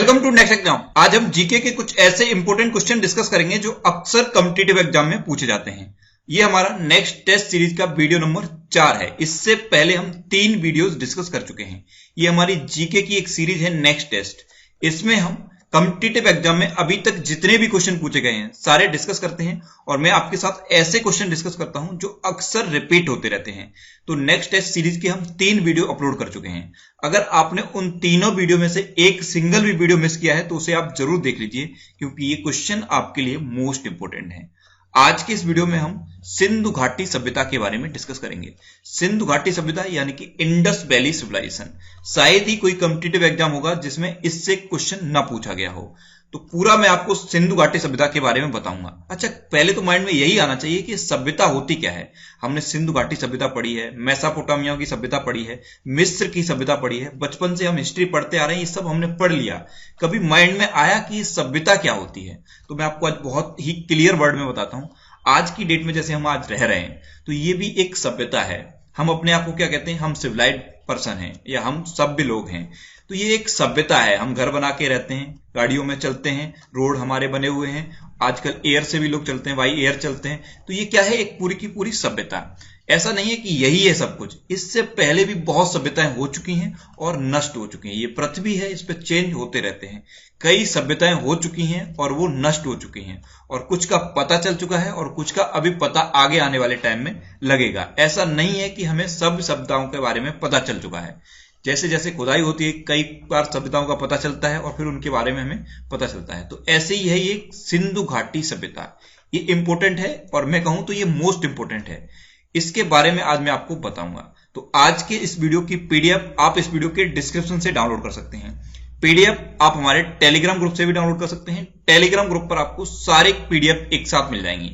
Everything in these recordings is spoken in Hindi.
Welcome to next exam. आज हम जीके के कुछ ऐसे इंपॉर्टेंट क्वेश्चन डिस्कस करेंगे जो अक्सर कॉम्पिटिटिव एग्जाम में पूछे जाते हैं। ये हमारा नेक्स्ट टेस्ट सीरीज का वीडियो नंबर 4 है। इससे पहले हम 3 वीडियोस डिस्कस कर चुके हैं। ये हमारी जीके की एक सीरीज है नेक्स्ट टेस्ट। इसमें हम कॉम्पिटिटिव एग्जाम में अभी तक जितने भी क्वेश्चन पूछे गए हैं सारे डिस्कस करते हैं और मैं आपके साथ ऐसे क्वेश्चन डिस्कस करता हूं जो अक्सर रिपीट होते रहते हैं। तो नेक्स्ट टेस्ट सीरीज के हम 3 वीडियो अपलोड कर चुके हैं। अगर आपने उन तीनों वीडियो में से एक सिंगल भी वीडियो मिस किया है तो उसे आप जरूर देख लीजिए, क्योंकि ये क्वेश्चन आपके लिए मोस्ट इंपोर्टेंट है। आज के इस वीडियो में हम सिंधु घाटी सभ्यता के बारे में डिस्कस करेंगे। सिंधु घाटी सभ्यता यानी कि इंडस वैली सिविलाइजेशन। शायद ही कोई कॉम्पिटिटिव एग्जाम होगा जिसमें इससे क्वेश्चन ना पूछा गया हो। तो पूरा मैं आपको सिंधु घाटी सभ्यता के बारे में बताऊंगा। अच्छा, पहले तो माइंड में यही आना चाहिए कि सभ्यता होती क्या है। हमने सिंधु घाटी सभ्यता पढ़ी है, मेसोपोटामिया की सभ्यता पढ़ी है, मिस्र की सभ्यता पढ़ी है। बचपन से हम हिस्ट्री पढ़ते आ रहे हैं, ये सब हमने पढ़ लिया। कभी माइंड में आया कि सभ्यता क्या होती है? तो मैं आपको आज बहुत ही क्लियर वर्ड में बताता हूं। आज की डेट में जैसे हम आज रह रहे हैं तो ये भी एक सभ्यता है। हम अपने आप को क्या कहते हैं? हम सिविलाइज्ड पर्सन हैं या हम सभ्य लोग हैं। तो ये एक सभ्यता है। हम घर बना के रहते हैं, गाड़ियों में चलते हैं, रोड हमारे बने हुए हैं, आजकल एयर से भी लोग चलते हैं, बाई एयर चलते हैं। तो ये क्या है? एक पूरी की पूरी सभ्यता। ऐसा नहीं है कि यही है सब कुछ। इससे पहले भी बहुत सभ्यताएं हो चुकी हैं और नष्ट हो चुकी हैं। ये पृथ्वी है, इस पे चेंज होते रहते हैं। कई सभ्यताएं हो चुकी हैं और वो नष्ट हो चुकी हैं, और कुछ का पता चल चुका है और कुछ का अभी पता आगे आने वाले टाइम में लगेगा। ऐसा नहीं है कि हमें सब सभ्यताओं के बारे में पता चल चुका है। जैसे जैसे खुदाई होती है कई बार सभ्यताओं का पता चलता है और फिर उनके बारे में हमें पता चलता है। तो ऐसे ही है ये सिंधु घाटी सभ्यता। ये इंपॉर्टेंट है और मैं कहूं तो ये मोस्ट इंपॉर्टेंट है। इसके बारे में आज मैं आपको बताऊंगा। तो आज के इस वीडियो की पीडीएफ आप इस वीडियो के डिस्क्रिप्शन से डाउनलोड कर सकते हैं। पीडीएफ आप हमारे टेलीग्राम ग्रुप से भी डाउनलोड कर सकते हैं। टेलीग्राम ग्रुप पर आपको सारे पीडीएफ एक साथ मिल जाएंगी।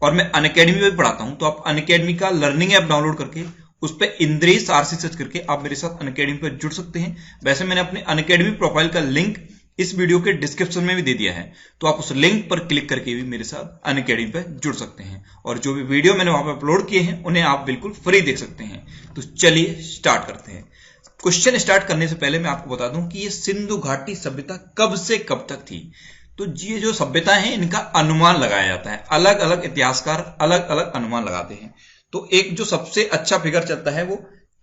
और मैं अनअकैडमी में भी पढ़ाता हूं, तो आप अनअकैडमी का लर्निंग ऐप डाउनलोड करके उस पर इंद्रेश आरसी सर्च करके आप मेरे साथ अनअकैडमी पर जुड़ सकते हैं। वैसे मैंने अपने अनअकैडमी प्रोफाइल का लिंक इस वीडियो के डिस्क्रिप्शन में भी दे दिया है, तो आप उस लिंक पर क्लिक करके भी मेरे साथ अनअकैडमी पर जुड़ सकते हैं। और जो भी वीडियो मैंने वहां पर अपलोड किए हैं उन्हें आप बिल्कुल फ्री देख सकते हैं। तो चलिए स्टार्ट करते हैं। क्वेश्चन स्टार्ट करने से पहले मैं आपको बता दूं कि ये सिंधु घाटी सभ्यता कब से कब तक थी। तो ये जो सभ्यता है इनका अनुमान लगाया जाता है। अलग अलग इतिहासकार अलग अलग अनुमान लगाते हैं। तो एक जो सबसे अच्छा फिगर चलता है वो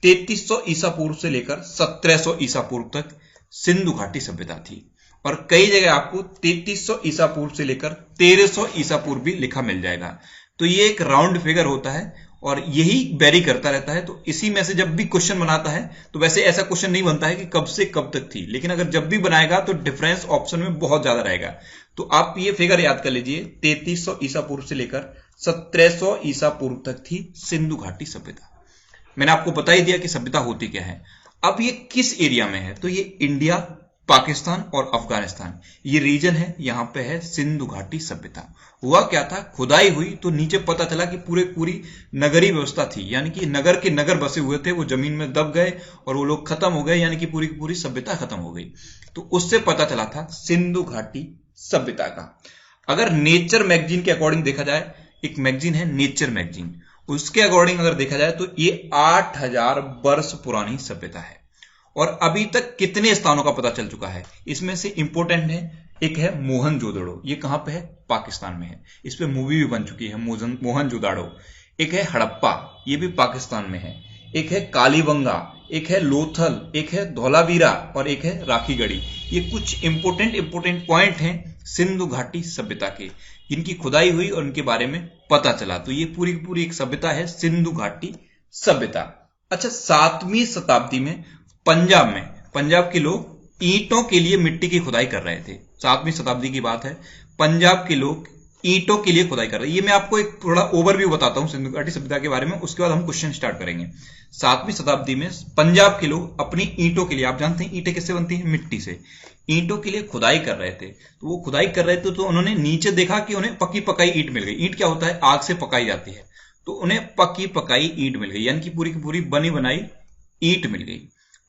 3300 ईसा पूर्व से लेकर 1700 ईसा पूर्व तक सिंधु घाटी सभ्यता थी। और कई जगह आपको 3300 ईसा पूर्व से लेकर 1300 ईसा पूर्व भी लिखा मिल जाएगा। तो ये एक राउंड फिगर होता है और यही वेरी करता रहता है। तो इसी में से जब भी क्वेश्चन बनाता है तो वैसे ऐसा क्वेश्चन नहीं बनता है कि कब से कब तक थी, लेकिन अगर जब भी बनाएगा तो डिफरेंस ऑप्शन में बहुत ज्यादा रहेगा। तो आप ये फिगर याद कर लीजिए, 3300 ईसा पूर्व से लेकर 1700 ईसा पूर्व तक थी सिंधु घाटी सभ्यता। मैंने आपको बता ही दिया कि सभ्यता होती क्या है। अब ये किस एरिया में है? तो ये इंडिया, पाकिस्तान और अफगानिस्तान ये रीजन है, यहां पे है सिंधु घाटी सभ्यता। हुआ क्या था? खुदाई हुई तो नीचे पता चला कि पूरी नगरीय व्यवस्था थी, यानी कि नगर के नगर बसे हुए थे, वो जमीन में दब गए और वो लोग खत्म हो गए, यानी कि पूरी की पूरी सभ्यता खत्म हो गई। तो उससे पता चला था सिंधु घाटी सभ्यता का। अगर नेचर मैगजीन के अकॉर्डिंग देखा जाए, एक मैगजीन है नेचर मैगजीन, उसके अकॉर्डिंग अगर देखा जाए तो ये 8000 वर्ष पुरानी सभ्यता है। और अभी तक कितने स्थानों का पता चल चुका है? इसमें से इंपोर्टेंट है, एक है मोहनजोदड़ो। ये कहां पे है? पाकिस्तान में है। इस पे मूवी भी बन चुकी है, मोहनजोदड़ो। एक है हड़प्पा, ये भी पाकिस्तान में है। एक है कालीबंगा, एक है लोथल, एक है धौलावीरा और एक है राखीगढ़ी। ये कुछ इंपोर्टेंट पॉइंट हैं सिंधु घाटी सभ्यता के, जिनकी खुदाई हुई और उनके बारे में पता चला। तो ये पूरी की पूरी एक सभ्यता है सिंधु घाटी सभ्यता। अच्छा, 7वीं शताब्दी में पंजाब के लोग ईंटों के लिए मिट्टी की खुदाई कर रहे थे। 7वीं शताब्दी की बात है, पंजाब के लोग ईंटों के लिए खुदाई कर रहे हैं। ये मैं आपको एक थोड़ा ओवरव्यू बताता हूं सिंधु घाटी सभ्यता के बारे में, उसके बाद हम क्वेश्चन स्टार्ट करेंगे। 7वीं शताब्दी में पंजाब के लोग अपनी ईंटों के लिए, आप जानते हैं ईंटें किससे बनती हैं? मिट्टी से। ईंटों के लिए खुदाई कर रहे थे। तो वो खुदाई कर रहे थे तो उन्होंने नीचे देखा कि उन्हें पकी पकाई ईंट मिल गई। ईंट क्या होता है? आग से पकाई जाती है। तो उन्हें पकी पकाई ईंट मिल गई, यानी कि पूरी की पूरी बनी बनाई ईंट मिल गई।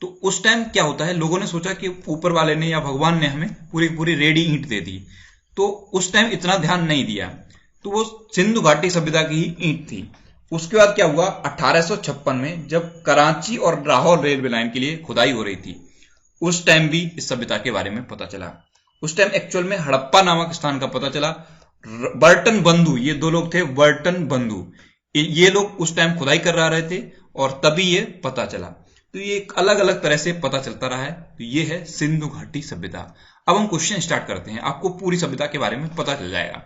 तो उस टाइम क्या होता है, लोगों ने सोचा कि ऊपर वाले ने या भगवान ने हमें पूरी की पूरी रेडी ईंट दे दी। तो उस टाइम इतना ध्यान नहीं दिया। तो वो सिंधु घाटी सभ्यता की ही ईंट थी। उसके बाद क्या हुआ? 1856 में जब कराची और लाहौर रेलवे लाइन के लिए खुदाई हो रही थी, उस टाइम भी इस सभ्यता के बारे में पता चला। उस टाइम एक्चुअल में हड़प्पा नामक स्थान का पता चला। बर्टन बंधु, ये दो लोग थे, बर्टन बंधु, ये लोग उस टाइम खुदाई कर रहे थे और तभी ये पता चला। तो ये एक अलग अलग तरह से पता चलता रहा है। तो ये है सिंधु घाटी सभ्यता। अब हम क्वेश्चन स्टार्ट करते हैं, आपको पूरी सभ्यता के बारे में पता चल जाएगा।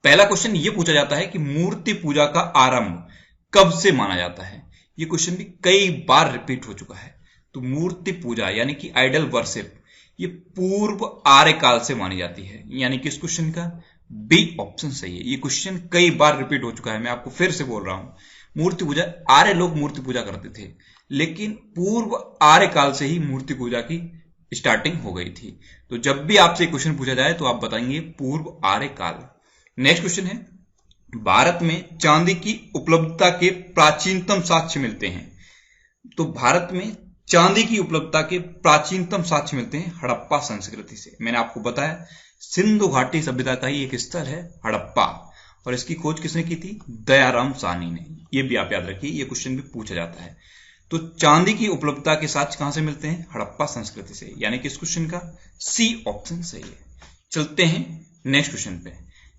पहला क्वेश्चन ये पूछा जाता है कि मूर्ति पूजा का आरंभ कब से माना जाता है। ये क्वेश्चन भी कई बार रिपीट हो चुका है। तो मूर्ति पूजा यानी कि आइडल वर्शिप, ये पूर्व आर्य काल से मानी जाती है, यानी कि इस क्वेश्चन का बी ऑप्शन सही है। ये क्वेश्चन कई बार रिपीट हो चुका है, मैं आपको फिर से बोल रहा हूं। मूर्ति पूजा, आर्य लोग मूर्ति पूजा करते थे, लेकिन पूर्व आर्य काल से ही मूर्ति पूजा की स्टार्टिंग हो गई थी। तो जब भी आपसे क्वेश्चन पूछा जाए तो आप बताएंगे पूर्व आर्य काल। नेक्स्ट क्वेश्चन है, भारत में चांदी की उपलब्धता के प्राचीनतम साक्ष्य मिलते हैं। तो भारत में चांदी की उपलब्धता के प्राचीनतम साक्ष्य मिलते हैं हड़प्पा संस्कृति से। मैंने आपको बताया सिंधु घाटी सभ्यता का ही एक स्थल है हड़प्पा, और इसकी खोज किसने की थी? दयाराम साहनी ने। ये भी आप याद रखिए, ये क्वेश्चन भी पूछा जाता है। तो चांदी की उपलब्धता के साक्ष्य कहां से मिलते हैं? हड़प्पा संस्कृति से, यानी कि इस क्वेश्चन का सी ऑप्शन सही है। चलते हैं नेक्स्ट क्वेश्चन पे।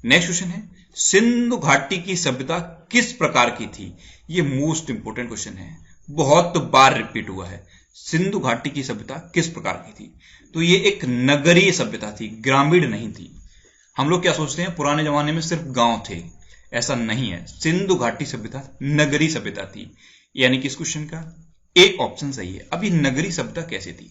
नेक्स्ट क्वेश्चन है, सिंधु घाटी की सभ्यता किस प्रकार की थी? ये मोस्ट इंपोर्टेंट क्वेश्चन है, बहुत बार रिपीट हुआ है। सिंधु घाटी की सभ्यता किस प्रकार की थी? तो ये एक नगरीय सभ्यता थी, ग्रामीण नहीं थी। हम लोग क्या सोचते हैं पुराने जमाने में सिर्फ गांव थे, ऐसा नहीं है। सिंधु घाटी सभ्यता नगरीय सभ्यता थी, यानी कि इस क्वेश्चन का ए ऑप्शन सही है। अब ये नगरीय सभ्यता कैसे थी?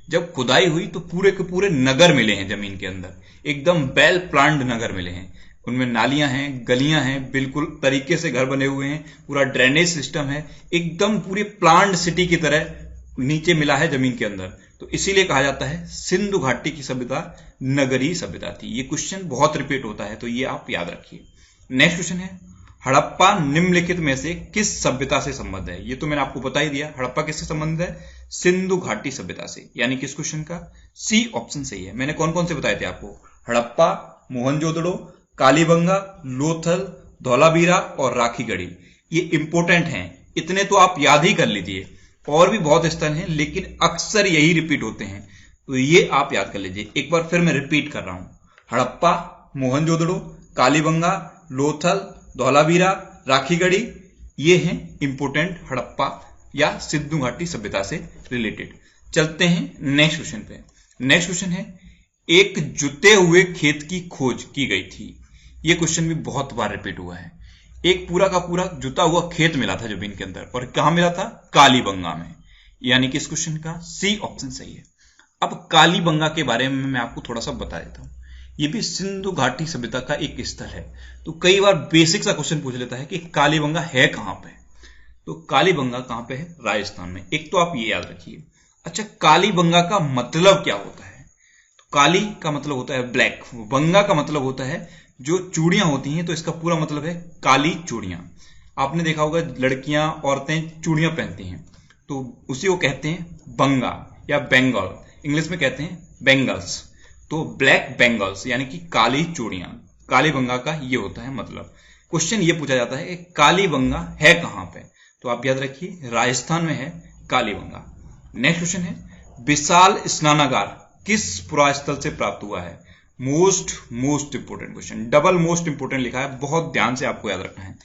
जब खुदाई हुई तो पूरे के पूरे नगर मिले हैं जमीन के अंदर, एकदम वेल प्लान्ड नगर मिले हैं। उनमें नालियां हैं, गलियां हैं, बिल्कुल तरीके से घर बने हुए हैं, पूरा ड्रेनेज सिस्टम है, एकदम पूरी प्लान्ड सिटी की तरह नीचे मिला है जमीन के अंदर। तो इसीलिए कहा जाता है सिंधु घाटी की सभ्यता नगरीय सभ्यता थी। ये क्वेश्चन बहुत रिपीट होता है, तो ये आप याद रखिए। नेक्स्ट क्वेश्चन है, हड़प्पा निम्नलिखित में से किस सभ्यता से संबंध है? ये तो मैंने आपको बता ही दिया, हड़प्पा किससे संबंध है? सिंधु घाटी सभ्यता से, यानी कि इस क्वेश्चन का सी ऑप्शन सही है। मैंने कौन कौन से बताए थे आपको? हड़प्पा, मोहनजोदड़ो, कालीबंगा, लोथल, धौलावीरा और राखीगढ़ी। ये इंपोर्टेंट हैं, इतने तो आप याद ही कर लीजिए। और भी बहुत स्थल हैं, लेकिन अक्सर यही रिपीट होते हैं, तो ये आप याद कर लीजिए। एक बार फिर मैं रिपीट कर रहा हूं, हड़प्पा, मोहनजोदड़ो, कालीबंगा, लोथल, धौलावीरा, राखीगढ़ी, ये हैं इंपोर्टेंट हड़प्पा या सिंधु घाटी सभ्यता से रिलेटेड। चलते हैं नेक्स्ट क्वेश्चन पे। नेक्स्ट क्वेश्चन है, एक जुते हुए खेत की खोज की गई थी। ये क्वेश्चन भी बहुत बार रिपीट हुआ है। एक पूरा का पूरा जुता हुआ खेत मिला था जमीन के अंदर, और कहां मिला था? कालीबंगा में, यानी कि इस क्वेश्चन का सी ऑप्शन सही है। अब कालीबंगा के बारे में मैं आपको थोड़ा सा बता देता हूं। ये भी सिंधु घाटी सभ्यता का एक स्थल है। तो कई बार बेसिक सा क्वेश्चन पूछ लेता है कि कालीबंगा है कहां पे? तो कालीबंगा कहां पे है? राजस्थान में। एक तो आप ये याद रखिए। अच्छा, कालीबंगा का मतलब क्या होता है? तो काली का मतलब होता है ब्लैक, बंगा का मतलब होता है जो चूड़ियां होती हैं, तो इसका पूरा मतलब है काली चूड़ियां। आपने देखा होगा लड़कियां, औरतें चूड़ियां पहनती हैं, तो उसी को कहते हैं बंगा या बेंगल, इंग्लिश में कहते हैं बेंगल्स। तो ब्लैक बेंगल्स यानी कि काली चूड़ियां, कालीबंगा का ये होता है मतलब। क्वेश्चन ये पूछा जाता है कि कालीबंगा है कहां पे? तो आप याद रखिए राजस्थान में है कालीबंगा। नेक्स्ट क्वेश्चन है, विशाल स्नानागार किस पुरास्थल से प्राप्त हुआ है? Most important question, double most important लिखा है, बहुत ध्यान से आपको याद रखना है।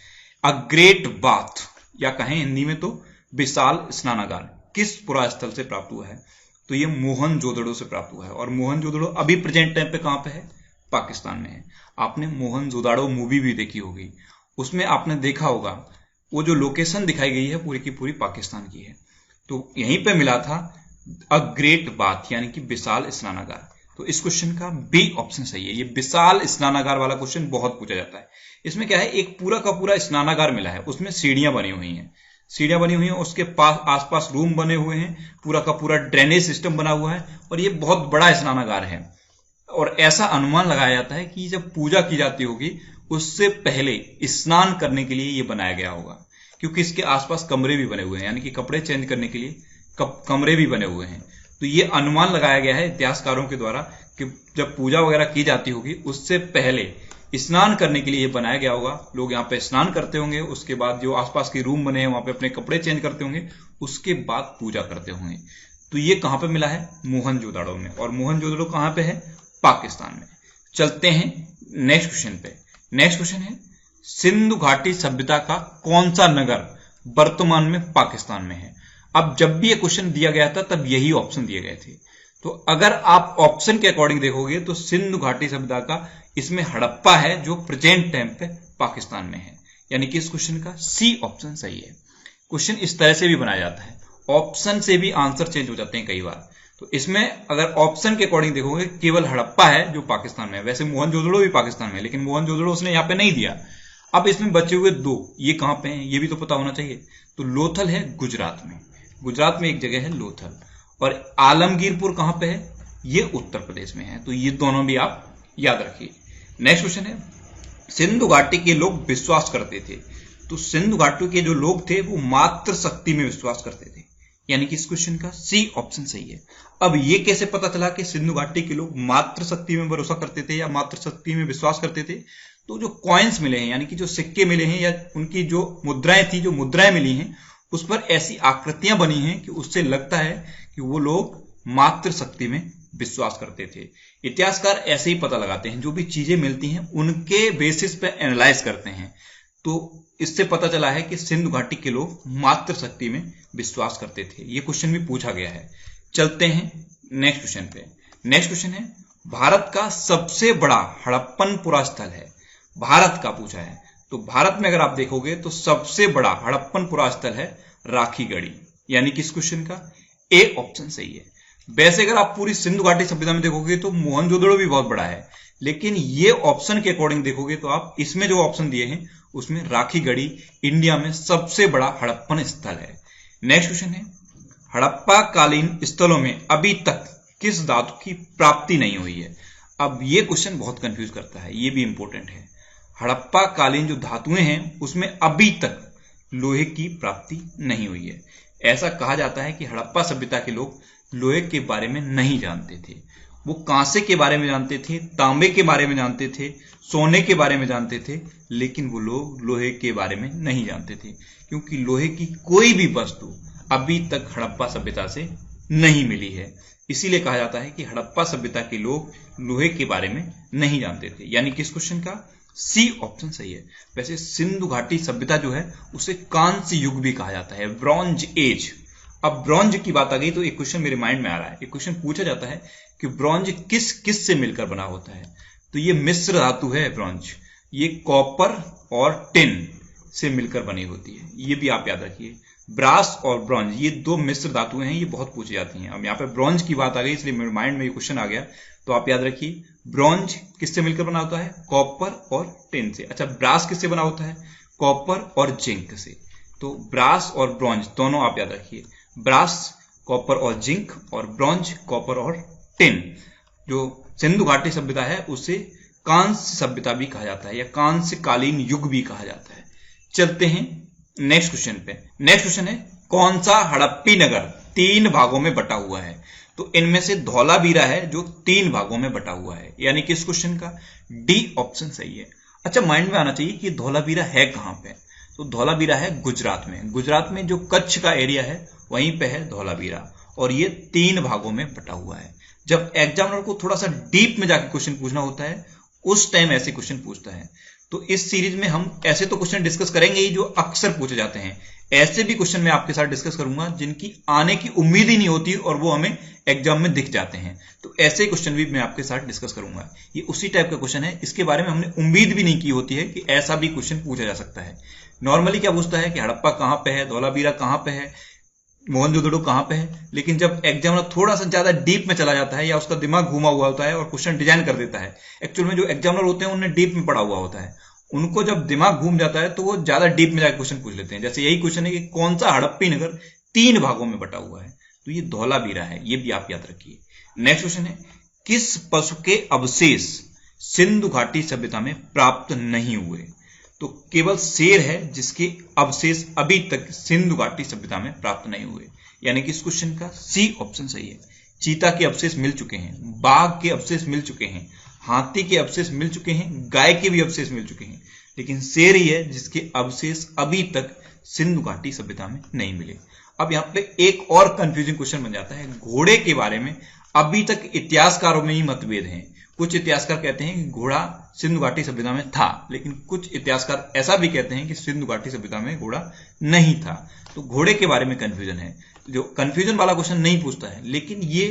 अ ग्रेट बाथ, या कहें हिंदी में तो विशाल स्नानागार, किस पुरास्थल से प्राप्त हुआ है? तो ये मोहनजोदड़ो से प्राप्त हुआ है। और मोहनजोदड़ो अभी प्रेजेंट टाइम पे कहां पे है? पाकिस्तान में है। आपने मोहनजोदड़ो मूवी भी देखी होगी, उसमें आपने देखा होगा वो जो लोकेशन दिखाई गई है पूरी की पूरी पाकिस्तान की है। तो यहीं पे मिला था अ ग्रेट बाथ, यानी कि विशाल स्नानागार। तो इस क्वेश्चन का बी ऑप्शन सही है। ये विशाल स्नानागार वाला क्वेश्चन बहुत पूछा जाता है। इसमें क्या है, एक पूरा का पूरा स्नानागार मिला है, उसमें सीढ़ियां बनी हुई हैं, सीढ़ियां बनी हुई हैं, उसके पास आसपास रूम बने हुए हैं, पूरा का पूरा ड्रेनेज सिस्टम बना हुआ है, और ये बहुत बड़ा स्नानागार है। और ऐसा अनुमान लगाया जाता है कि जब पूजा की जाती होगी उससे पहले स्नान करने के लिए ये बनाया गया होगा, क्योंकि इसके आसपास कमरे भी बने हुए हैं, यानी कि कपड़े चेंज करने के लिए कमरे भी बने हुए हैं। तो ये अनुमान लगाया गया है इतिहासकारों के द्वारा कि जब पूजा वगैरह की जाती होगी उससे पहले स्नान करने के लिए ये बनाया गया होगा। लोग यहाँ पे स्नान करते होंगे, उसके बाद जो आसपास के रूम बने हैं वहां पे अपने कपड़े चेंज करते होंगे, उसके बाद पूजा करते होंगे। तो ये कहां पे मिला है? मोहनजोदड़ो में। और मोहनजोदड़ो कहां पे है? पाकिस्तान में। चलते हैं नेक्स्ट क्वेश्चन पे। नेक्स्ट क्वेश्चन है, सिंधु घाटी सभ्यता का कौन सा नगर वर्तमान में पाकिस्तान में है? अब जब भी ये क्वेश्चन दिया गया था तब यही ऑप्शन दिए गए थे। तो अगर आप ऑप्शन के अकॉर्डिंग देखोगे तो सिंधु घाटी सभ्यता का इसमें हड़प्पा है, जो प्रेजेंट टाइम पे पाकिस्तान में है। यानी कि इस क्वेश्चन का सी ऑप्शन सही है। क्वेश्चन इस तरह से भी बनाया जाता है, ऑप्शन से भी आंसर चेंज हो जाते हैं कई बार। तो इसमें अगर ऑप्शन के अकॉर्डिंग देखोगे केवल हड़प्पा है जो पाकिस्तान में है। वैसे मोहनजोदड़ो भी पाकिस्तान में है, लेकिन मोहनजोदड़ो उसने यहाँ पे नहीं दिया। अब इसमें बचे हुए दो, ये कहां पे हैं ये भी तो पता होना चाहिए। तो लोथल है गुजरात में, गुजरात में एक जगह है लोथल। और आलमगीरपुर कहां पे है? ये उत्तर प्रदेश में है। तो ये दोनों भी आप याद रखिए। नेक्स्ट क्वेश्चन है, सिंधु घाटी के लोग विश्वास करते थे। तो सिंधु घाटी के जो लोग थे वो मातृ शक्ति में विश्वास करते थे। यानी कि इस क्वेश्चन का सी ऑप्शन सही है। अब ये कैसे पता चला कि सिंधु घाटी के लोग मातृ शक्ति में भरोसा करते थे या मातृ शक्ति में विश्वास करते थे? तो जो कॉइन्स मिले हैं, यानी कि जो सिक्के मिले हैं या उनकी जो मुद्राएं थी, जो मुद्राएं मिली हैं, उस पर ऐसी आकृतियां बनी हैं कि उससे लगता है कि वो लोग मातृ शक्ति में विश्वास करते थे। इतिहासकार ऐसे ही पता लगाते हैं, जो भी चीजें मिलती हैं उनके बेसिस पे एनालाइज करते हैं। तो इससे पता चला है कि सिंधु घाटी के लोग मातृ शक्ति में विश्वास करते थे। ये क्वेश्चन भी पूछा गया है। चलते हैं नेक्स्ट क्वेश्चन पे। नेक्स्ट क्वेश्चन है, भारत का सबसे बड़ा हड़प्पन पुरा स्थल है। भारत का पूछा है, तो भारत में अगर आप देखोगे तो सबसे बड़ा हड़प्पन पुरा स्थल है राखीगढ़ी। यानी कि इस क्वेश्चन का ए ऑप्शन सही है। वैसे अगर आप पूरी सिंधु घाटी सभ्यता में देखोगे तो मोहनजोदड़ो भी बहुत बड़ा है, लेकिन ये ऑप्शन के अकॉर्डिंग देखोगे तो आप इसमें जो ऑप्शन दिए हैं उसमें राखीगढ़ी इंडिया में सबसे बड़ा हड़प्पन स्थल है। नेक्स्ट क्वेश्चन है, हड़प्पा कालीन स्थलों में अभी तक किस धातु की प्राप्ति नहीं हुई है? अब ये क्वेश्चन बहुत कंफ्यूज करता है, ये भी इंपॉर्टेंट है। हड़प्पा कालीन जो धातुएं हैं उसमें अभी तक लोहे की प्राप्ति नहीं हुई है। ऐसा कहा जाता है कि हड़प्पा सभ्यता के लोग लोहे के बारे में नहीं जानते थे। वो कांसे के बारे में जानते थे, तांबे के बारे में जानते थे, सोने के बारे में जानते थे, लेकिन वो लोग लोहे के बारे में नहीं जानते थे, क्योंकि लोहे की कोई भी वस्तु अभी तक हड़प्पा सभ्यता से नहीं मिली है। इसीलिए कहा जाता है कि हड़प्पा सभ्यता के लोग लोहे के बारे में नहीं जानते थे। यानी कि इस क्वेश्चन का सी ऑप्शन सही है। वैसे सिंधु घाटी सभ्यता जो है उसे कांस्य युग भी कहा जाता है, ब्रॉन्ज एज। अब ब्रॉन्ज की बात आ गई तो एक क्वेश्चन मेरे माइंड में आ रहा है। एक क्वेश्चन पूछा जाता है कि ब्रॉन्ज किस किस से मिलकर बना होता है? तो ये मिश्र धातु है ब्रॉन्ज, ये कॉपर और टिन से मिलकर बनी होती है। ये भी आप याद रखिए। ब्रास और ब्रॉन्ज ये दो मिश्र धातुएं हैं, ये बहुत पूछी जाती हैं। अब यहाँ पे ब्रॉन्ज की बात आ गई इसलिए मेरे माइंड में ये क्वेश्चन आ गया। तो आप याद रखिए, ब्रॉन्ज किससे मिलकर बना होता है? कॉपर और टिन से। अच्छा, ब्रास किससे बना होता है? कॉपर और जिंक से। तो ब्रास और ब्रॉन्ज दोनों आप याद रखिए। ब्रास कॉपर और जिंक, और ब्रॉन्ज कॉपर और टिन। जो सिंधु घाटी सभ्यता है उसे कांस्य सभ्यता भी कहा जाता है या कांस्य कालीन युग भी कहा जाता है। चलते हैं नेक्स्ट क्वेश्चन पे। नेक्स्ट क्वेश्चन है, कौन सा हड़प्पी नगर 3 भागों में बटा हुआ है? तो इनमें से धौलावीरा है जो 3 भागों में बटा हुआ है। यानी कि इस क्वेश्चन का डी ऑप्शन सही है। अच्छा, माइंड में आना चाहिए कि धौलावीरा है कहां पे? तो धौलावीरा है गुजरात में। गुजरात में जो कच्छ का एरिया है वहीं पे है धौलावीरा, और ये 3 भागों में बटा हुआ है। जब एग्जामिनर को थोड़ा सा डीप में जाकर क्वेश्चन पूछना होता है उस टाइम ऐसे क्वेश्चन पूछता है। तो इस सीरीज में हम ऐसे तो क्वेश्चन डिस्कस करेंगे ही जो अक्सर पूछे जाते हैं, ऐसे भी क्वेश्चन मैं आपके साथ डिस्कस करूंगा जिनकी आने की उम्मीद ही नहीं होती और वो हमें एग्जाम में दिख जाते हैं। तो ऐसे क्वेश्चन भी मैं आपके साथ डिस्कस करूंगा। ये उसी टाइप का क्वेश्चन है, इसके बारे में हमने उम्मीद भी नहीं की होती है कि ऐसा भी क्वेश्चन पूछा जा सकता है। नॉर्मली क्या पूछता है कि हड़प्पा कहां पे है, धौलावीरा कहां पे है, मोहनजोदड़ो कहां पे है। लेकिन जब एग्जामिनर थोड़ा सा ज्यादा डीप में चला जाता है या उसका दिमाग घूमा हुआ होता है और क्वेश्चन डिजाइन कर देता है, एक्चुअल में जो एग्जामिनर होते हैं उन्हें डीप में पढ़ा हुआ होता है, उनको जब दिमाग घूम जाता है तो वो ज्यादा डीप में जाकर क्वेश्चन पूछ लेते हैं। जैसे यही क्वेश्चन है कि कौन सा हड़प्पी नगर 3 भागों में बटा हुआ है? तो ये धौलावीरा है, ये भी आप याद रखिए। नेक्स्ट क्वेश्चन है, किस पशु के अवशेष सिंधु घाटी सभ्यता में प्राप्त नहीं हुए? तो केवल शेर है जिसके अवशेष अभी तक सिंधु घाटी सभ्यता में प्राप्त नहीं हुए। यानी कि इस क्वेश्चन का सी ऑप्शन सही है। चीता के अवशेष मिल चुके हैं, बाघ के अवशेष मिल चुके हैं, हाथी के अवशेष मिल चुके हैं, गाय के भी अवशेष मिल चुके हैं, लेकिन शेर ही है जिसके अवशेष अभी तक सिंधु घाटी सभ्यता में नहीं मिले। अब यहाँ पे एक और कंफ्यूजिंग क्वेश्चन बन जाता है, घोड़े के बारे में अभी तक इतिहासकारों में ही मतभेद हैं। कुछ इतिहासकार कहते हैं कि घोड़ा सिंधु घाटी सभ्यता में था, लेकिन कुछ इतिहासकार ऐसा भी कहते हैं कि सिंधु घाटी सभ्यता में घोड़ा नहीं था। तो घोड़े के बारे में कंफ्यूजन है। जो कंफ्यूजन वाला क्वेश्चन नहीं पूछता है, लेकिन ये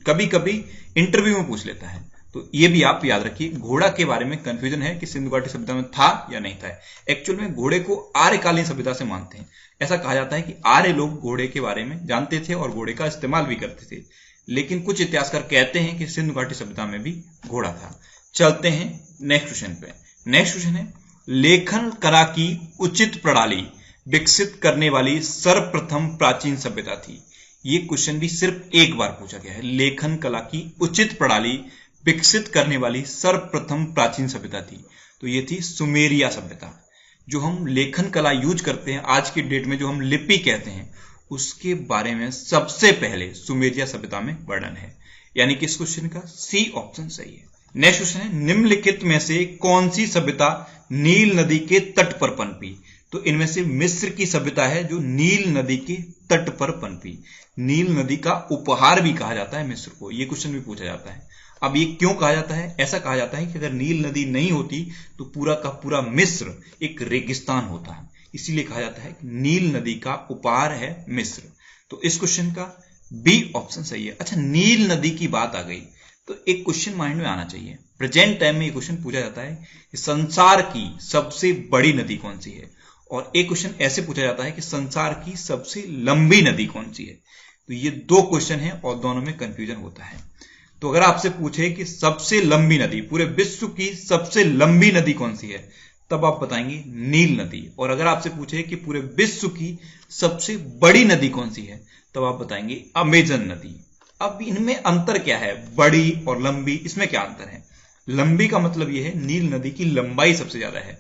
कभी कभी इंटरव्यू में पूछ लेता है, तो ये भी आप याद रखिए। घोड़ा के बारे में कंफ्यूजन है कि सिंधु घाटी सभ्यता में था या नहीं था। एक्चुअल में घोड़े को आर्यकालीन सभ्यता से मानते हैं। ऐसा कहा जाता है कि आर्य लोग घोड़े के बारे में जानते थे और घोड़े का इस्तेमाल भी करते थे, लेकिन कुछ इतिहासकार कहते हैं कि सिंधु घाटी सभ्यता में भी घोड़ा था। चलते हैं नेक्स्ट क्वेश्चन पे। नेक्स्ट क्वेश्चन है, लेखन कला की उचित प्रणाली विकसित करने वाली सर्वप्रथम प्राचीन सभ्यता थी। ये क्वेश्चन भी सिर्फ एक बार पूछा गया है। लेखन कला की उचित प्रणाली विकसित करने वाली सर्वप्रथम प्राचीन सभ्यता थी, तो ये थी सुमेरिया सभ्यता। जो हम लेखन कला यूज करते हैं आज की डेट में, जो हम लिपि कहते हैं, उसके बारे में सबसे पहले सुमेरिया सभ्यता में वर्णन है, यानी कि इस क्वेश्चन का सी ऑप्शन सही है। नेक्स्ट क्वेश्चन है, निम्नलिखित में से कौन सी सभ्यता नील नदी के तट पर पनपी? तो इनमें से मिस्र की सभ्यता है जो नील नदी के तट पर पनपी। नील नदी का उपहार भी कहा जाता है मिस्र को, यह क्वेश्चन भी पूछा जाता है। अब ये क्यों कहा जाता है? ऐसा कहा जाता है कि अगर नील नदी नहीं होती तो पूरा का पूरा मिस्र एक रेगिस्तान होता है, इसीलिए कहा जाता है कि नील नदी का उपहार है मिस्र। तो इस क्वेश्चन का बी ऑप्शन सही है। अच्छा, नील नदी की बात आ गई तो एक क्वेश्चन माइंड में आना चाहिए। प्रेजेंट टाइम में ये क्वेश्चन पूछा जाता है कि संसार की सबसे बड़ी नदी कौन सी है, और एक क्वेश्चन ऐसे पूछा जाता है कि संसार की सबसे लंबी नदी कौन सी है। तो ये दो क्वेश्चन है और दोनों में कंफ्यूजन होता है। तो अगर आपसे पूछे कि सबसे लंबी नदी, पूरे विश्व की सबसे लंबी नदी कौन सी है, तब आप बताएंगे नील नदी। और अगर आपसे पूछे कि पूरे विश्व की सबसे बड़ी नदी कौन सी है, तब आप बताएंगे अमेजन नदी। अब इनमें अंतर क्या है, बड़ी और लंबी, इसमें क्या अंतर है? लंबी का मतलब यह है नील नदी की लंबाई सबसे ज्यादा है,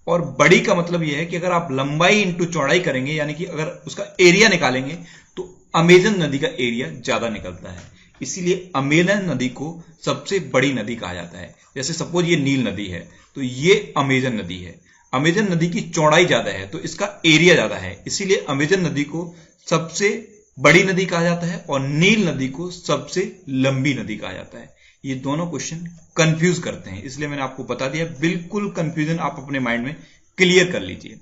और बड़ी का मतलब यह है कि अगर आप लंबाई इंटू चौड़ाई करेंगे, यानी कि अगर उसका एरिया निकालेंगे, तो अमेजन नदी का एरिया ज्यादा निकलता है। इसीलिए अमेजन नदी को सबसे बड़ी नदी कहा जाता है। जैसे सपोज ये नील नदी है तो ये अमेजन नदी है। अमेजन नदी की चौड़ाई ज्यादा है तो इसका एरिया ज्यादा है, इसीलिए अमेजन नदी को सबसे बड़ी नदी कहा जाता है और नील नदी को सबसे लंबी नदी कहा जाता है। ये दोनों क्वेश्चन कंफ्यूज करते हैं, इसलिए मैंने आपको बता दिया। बिल्कुल कंफ्यूजन आप अपने माइंड में क्लियर कर लीजिए।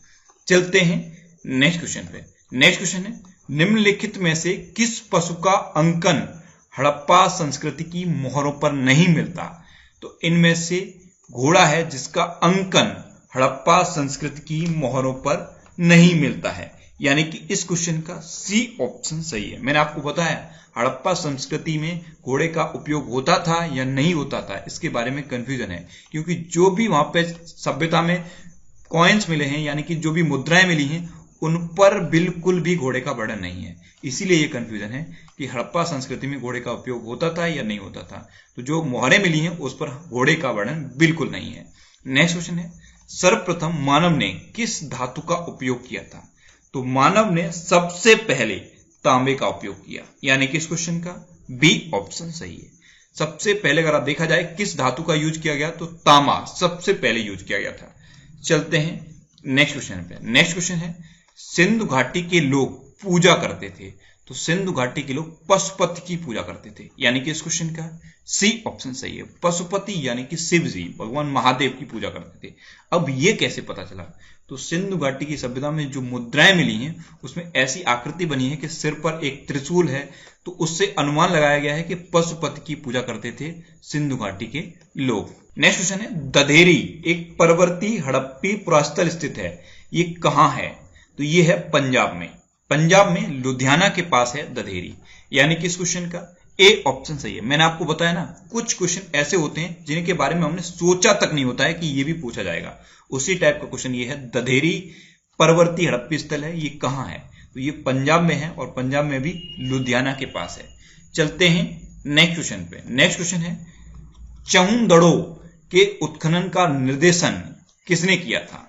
चलते हैं नेक्स्ट क्वेश्चन पे। नेक्स्ट क्वेश्चन है, निम्नलिखित में से किस पशु का अंकन हड़प्पा संस्कृति की मोहरों पर नहीं मिलता? तो इनमें से घोड़ा है जिसका अंकन हड़प्पा संस्कृति की मोहरों पर नहीं मिलता है, यानी कि इस क्वेश्चन का सी ऑप्शन सही है। मैंने आपको बताया हड़प्पा संस्कृति में घोड़े का उपयोग होता था या नहीं होता था, इसके बारे में कंफ्यूजन है, क्योंकि जो भी वहां पे सभ्यता में कॉइन्स मिले हैं, यानी कि जो भी मुद्राएं मिली हैं, उन पर बिल्कुल भी घोड़े का वर्णन नहीं है। इसीलिए ये कंफ्यूजन है कि हड़प्पा संस्कृति में घोड़े का उपयोग होता था या नहीं होता था। तो जो मोहरें मिली हैं उस पर घोड़े का वर्णन बिल्कुल नहीं है। नेक्स्ट क्वेश्चन है, सर्वप्रथम मानव ने किस धातु का उपयोग किया था? तो मानव ने सबसे पहले तांबे का उपयोग किया, यानी कि इस क्वेश्चन का बी ऑप्शन सही है। सबसे पहले अगर आप देखा जाए किस धातु का यूज किया गया, तो तांबा सबसे पहले यूज किया गया था। चलते हैं नेक्स्ट क्वेश्चन पे। नेक्स्ट क्वेश्चन है, सिंधु घाटी के लोग पूजा करते थे, तो सिंधु घाटी के लोग पशुपति की पूजा करते थे, यानी कि इस क्वेश्चन का सी ऑप्शन सही है। पशुपति यानी कि शिव जी, भगवान महादेव की पूजा करते थे। अब ये कैसे पता चला? तो सिंधु घाटी की सभ्यता में जो मुद्राएं मिली हैं उसमें ऐसी आकृति बनी है कि सिर पर एक त्रिशूल है, तो उससे अनुमान लगाया गया है कि पशुपति की पूजा करते थे सिंधु घाटी के लोग। नेक्स्ट क्वेश्चन है, दधेरी एक परवर्ती हड़प्पी पुरास्थल स्थित है, ये कहां है? तो ये है पंजाब में। पंजाब में लुधियाना के पास है दधेरी, यानी कि इस क्वेश्चन का ए ऑप्शन सही है। मैंने आपको बताया ना, कुछ क्वेश्चन ऐसे होते हैं जिनके बारे में हमने सोचा तक नहीं होता है कि ये भी पूछा जाएगा। उसी टाइप का क्वेश्चन ये है, दधेरी परवर्ती हड़प्पी स्थल है, ये कहां है? तो ये पंजाब में है और पंजाब में भी लुधियाना के पास है। चलते हैं नेक्स्ट क्वेश्चन पे। नेक्स्ट क्वेश्चन है, चहुंदड़ो के उत्खनन का निर्देशन किसने किया था?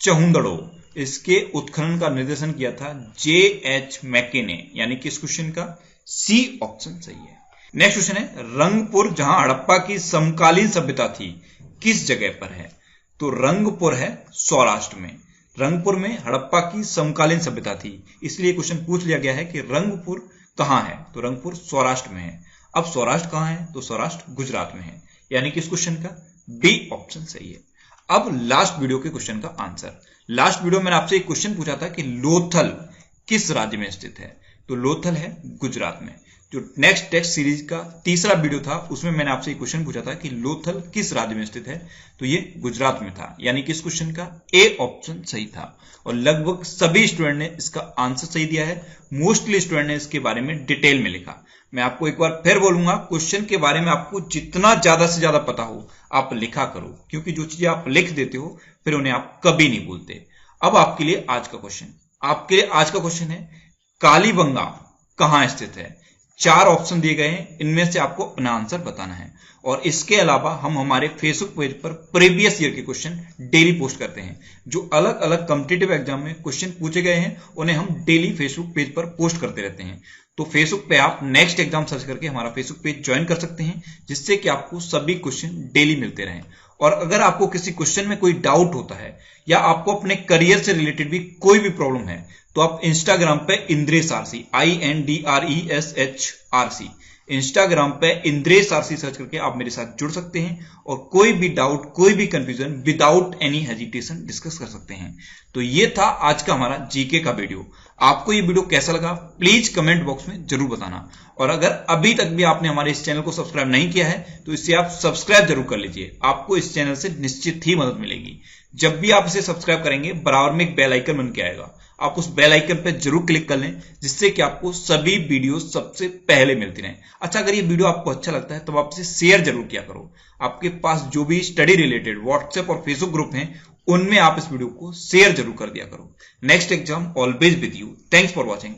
चहुंदड़ो, इसके उत्खनन का निर्देशन किया था J.H. मैके ने, यानी कि इस क्वेश्चन का सी ऑप्शन सही है। नेक्स्ट क्वेश्चन है, रंगपुर जहां हड़प्पा की समकालीन सभ्यता थी किस जगह पर है? तो रंगपुर है सौराष्ट्र में। रंगपुर में हड़प्पा की समकालीन सभ्यता थी, इसलिए क्वेश्चन पूछ लिया गया है कि रंगपुर कहाँ है, तो रंगपुर सौराष्ट्र में है। अब सौराष्ट्र कहाँ है, तो सौराष्ट्र गुजरात में है, यानी कि इस क्वेश्चन का बी ऑप्शन सही है। अब लास्ट वीडियो के क्वेश्चन का आंसर। लास्ट वीडियो मैंने आपसे एक क्वेश्चन पूछा था कि लोथल किस राज्य में स्थित है, तो लोथल है गुजरात में। जो नेक्स्ट टेस्ट सीरीज का तीसरा वीडियो था उसमें मैंने आपसे एक क्वेश्चन पूछा था कि लोथल किस राज्य में स्थित है, तो ये गुजरात में था, यानी कि इस क्वेश्चन का ए ऑप्शन सही था। और लगभग सभी स्टूडेंट ने इसका आंसर सही दिया है। मोस्टली स्टूडेंट ने इसके बारे में डिटेल में लिखा। मैं आपको एक बार फिर बोलूंगा, क्वेश्चन के बारे में आपको जितना ज्यादा से ज्यादा पता हो आप लिखा करो, क्योंकि जो चीजें आप लिख देते हो फिर उन्हें आप कभी नहीं भूलते। अब आपके लिए आज का क्वेश्चन है कालीबंगा कहां स्थित है। 4 ऑप्शन दिए गए हैं, इनमें से आपको अपना आंसर बताना है। और इसके अलावा हम हमारे फेसबुक पेज पर प्रीवियस ईयर के क्वेश्चन डेली पोस्ट करते हैं। जो अलग अलग कॉम्पिटिटिव एग्जाम में क्वेश्चन पूछे गए हैं उन्हें हम डेली फेसबुक पेज पर पोस्ट करते रहते हैं। तो फेसबुक पे आप नेक्स्ट एग्जाम सर्च करके हमारा फेसबुक पेज ज्वाइन कर सकते हैं, जिससे कि आपको सभी क्वेश्चन डेली मिलते रहें। और अगर आपको किसी क्वेश्चन में कोई डाउट होता है या आपको अपने करियर से रिलेटेड भी कोई भी प्रॉब्लम है, तो आप इंस्टाग्राम पे इंद्रेश आरसी INDRESHRC इंस्टाग्राम पे इंद्रेश आरसी सर्च करके आप मेरे साथ जुड़ सकते हैं और कोई भी डाउट, कोई भी confusion without any hesitation discuss कर सकते हैं। तो ये था आज का हमारा जीके का वीडियो। आपको ये वीडियो कैसा लगा प्लीज कमेंट बॉक्स में जरूर बताना। और अगर अभी तक भी आपने हमारे इस चैनल को सब्सक्राइब नहीं किया है तो इससे आप सब्सक्राइब जरूर कर लीजिए, आपको इस चैनल से निश्चित ही मदद मिलेगी। जब भी आप इसे सब्सक्राइब करेंगे बराबर में एक बेल आइकन बन के आएगा, आप उस बेल आइकन पर जरूर क्लिक कर लें, जिससे कि आपको सभी वीडियो सबसे पहले मिलती रहें। अच्छा, अगर ये वीडियो आपको अच्छा लगता है तो आप इसे शेयर जरूर किया करो। आपके पास जो भी स्टडी रिलेटेड व्हाट्सएप और फेसबुक ग्रुप हैं उनमें आप इस वीडियो को शेयर जरूर कर दिया करो। Next exam always with you. Thanks for watching.